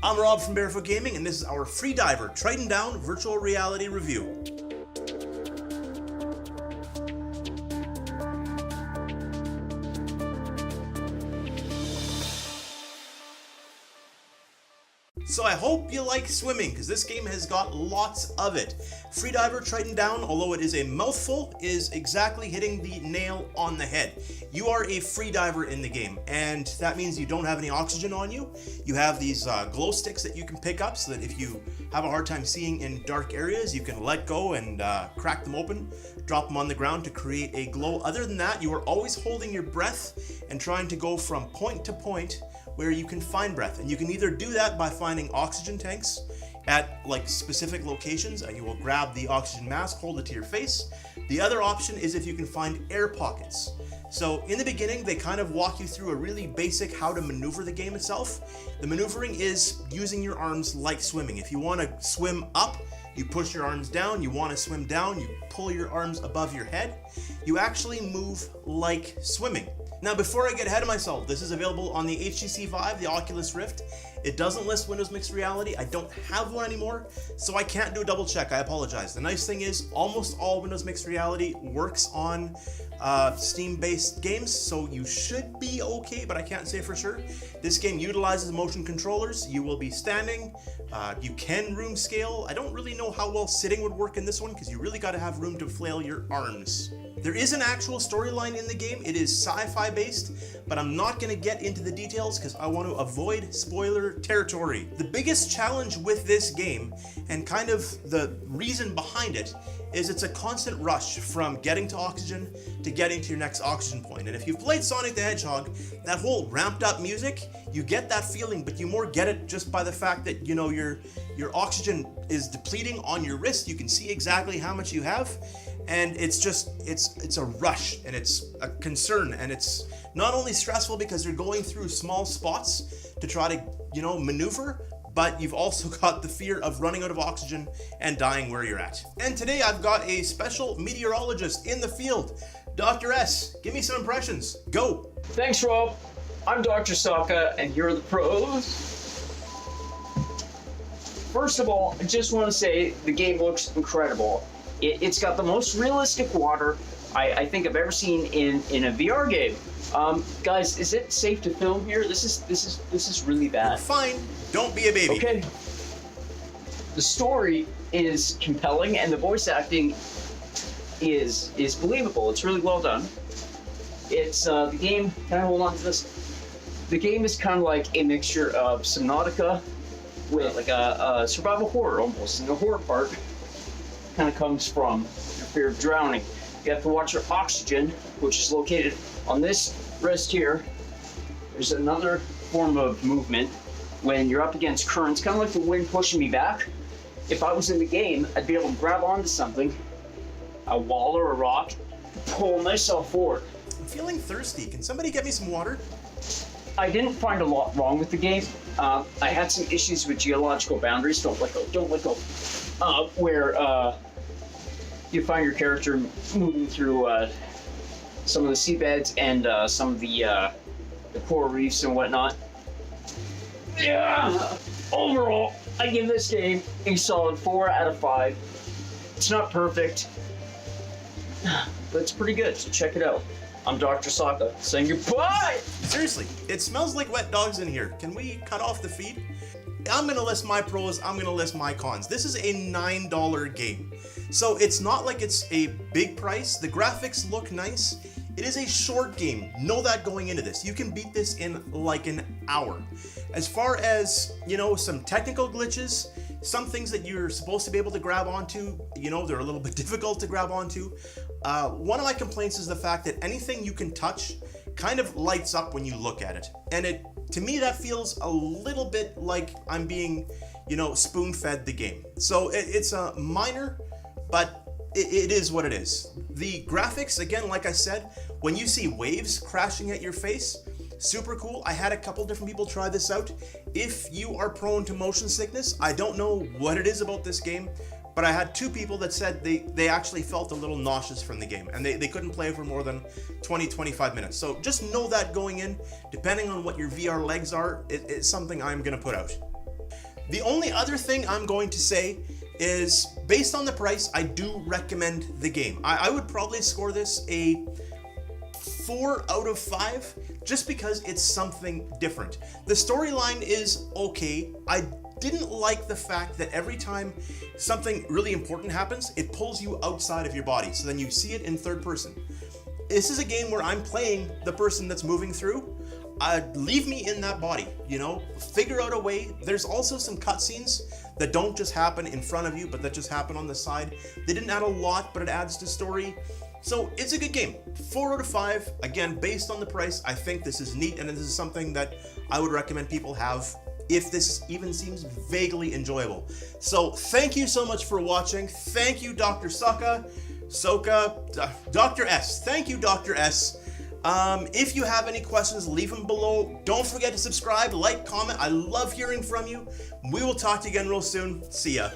I'm Rob from Barefoot Gaming, and this is our Freediver Triton Down virtual reality review. So I hope you like swimming, because this game has got lots of it. Freediver Triton Down, although it is a mouthful, is exactly hitting the nail on the head. You are a freediver in the game, and that means you don't have any oxygen on you. You have these glow sticks that you can pick up so that if you have a hard time seeing in dark areas, you can let go and crack them open, drop them on the ground to create a glow. Other than that, you are always holding your breath and trying to go from point to point where you can find breath. And you can either do that by finding oxygen tanks at like specific locations. You will grab the oxygen mask, hold it to your face. The other option is if you can find air pockets. So in the beginning, they kind of walk you through a really basic how to maneuver the game itself. The maneuvering is using your arms like swimming. If you want to swim up, you push your arms down. You want to swim down, you pull your arms above your head. You actually move like swimming. Now, before I get ahead of myself, this is available on the HTC Vive, the Oculus Rift. It doesn't list Windows Mixed Reality. I don't have one anymore, so I can't do a double check. I apologize. The nice thing is almost all Windows Mixed Reality works on Steam-based games, so you should be okay, but I can't say for sure. This game utilizes motion controllers. You will be standing. You can room scale. I don't really know how well sitting would work in this one because you really got to have room to flail your arms. There is an actual storyline in the game. It is sci-fi based, but I'm not going to get into the details because I want to avoid spoiler territory. The biggest challenge with this game, and kind of the reason behind it, is it's a constant rush from getting to oxygen to getting to your next oxygen point. And if you've played Sonic the Hedgehog, that whole ramped up music, you get that feeling, but you more get it just by the fact that, you know, your oxygen is depleting on your wrist. You can see exactly how much you have. And it's just, it's a rush, and it's a concern, and it's not only stressful because you're going through small spots to try to, you know, maneuver, but you've also got the fear of running out of oxygen and dying where you're at. And today I've got a special meteorologist in the field. Dr. S, give me some impressions. Go. Thanks, Rob. I'm Dr. Saka, and here are the pros. First of all, I just want to say the game looks incredible. It's got the most realistic water I think I've ever seen in a VR game. Guys, is it safe to film here? This is really bad. You're fine. Don't be a baby. Okay. The story is compelling, and the voice acting is believable. It's really well done. It's the game. Can I hold on to this? The game is kind of like a mixture of Subnautica with like a survival horror almost, and the horror part kind of comes from your fear of drowning. You have to watch your oxygen, which is located on this wrist here. There's another form of movement when you're up against currents, kind of like the wind pushing me back. If I was in the game, I'd be able to grab onto something, a wall or a rock, pull myself forward. I'm feeling thirsty. Can somebody get me some water? I didn't find a lot wrong with the game. I had some issues with geological boundaries. Don't let go. Where you find your character moving through some of the seabeds and some of the coral reefs and whatnot. Yeah. Overall, I give this game a solid 4 out of 5. It's not perfect, but it's pretty good, so check it out. I'm Dr. Saka, saying goodbye! Seriously, it smells like wet dogs in here. Can we cut off the feed? I'm gonna list my pros, I'm gonna list my cons. This is a $9 game. So it's not like it's a big price. The graphics look nice. It is a short game. Know that going into this. You can beat this in like an hour. As far as, you know, some technical glitches, some things that you're supposed to be able to grab onto, you know, they're a little bit difficult to grab onto. One of my complaints is the fact that anything you can touch kind of lights up when you look at it. And to me, that feels a little bit like I'm being, you know, spoon-fed the game. So it's a minor, but it is what it is. The graphics, again, like I said, when you see waves crashing at your face, super cool. I had a couple different people try this out. If you are prone to motion sickness, I don't know what it is about this game, but I had 2 people that said they actually felt a little nauseous from the game, and they couldn't play for more than 20-25 minutes. So just know that going in, depending on what your VR legs are, it's something I'm gonna put out. The only other thing I'm going to say is, based on the price, I do recommend the game. I would probably score this a 4 out of 5, just because it's something different. The storyline is okay. I didn't like the fact that every time something really important happens, it pulls you outside of your body, so then you see it in third person. This is a game where I'm playing the person that's moving through. Leave me in that body, you know? Figure out a way. There's also some cutscenes that don't just happen in front of you, but that just happen on the side. They didn't add a lot, but it adds to story. So it's a good game. 4 out of 5. Again, based on the price, I think this is neat, and this is something that I would recommend people have if this even seems vaguely enjoyable. So thank you so much for watching. Thank you, Dr. Dr. S. Thank you, Dr. S. If you have any questions, leave them below. Don't forget to subscribe, like, comment. I love hearing from you. We will talk to you again real soon. See ya.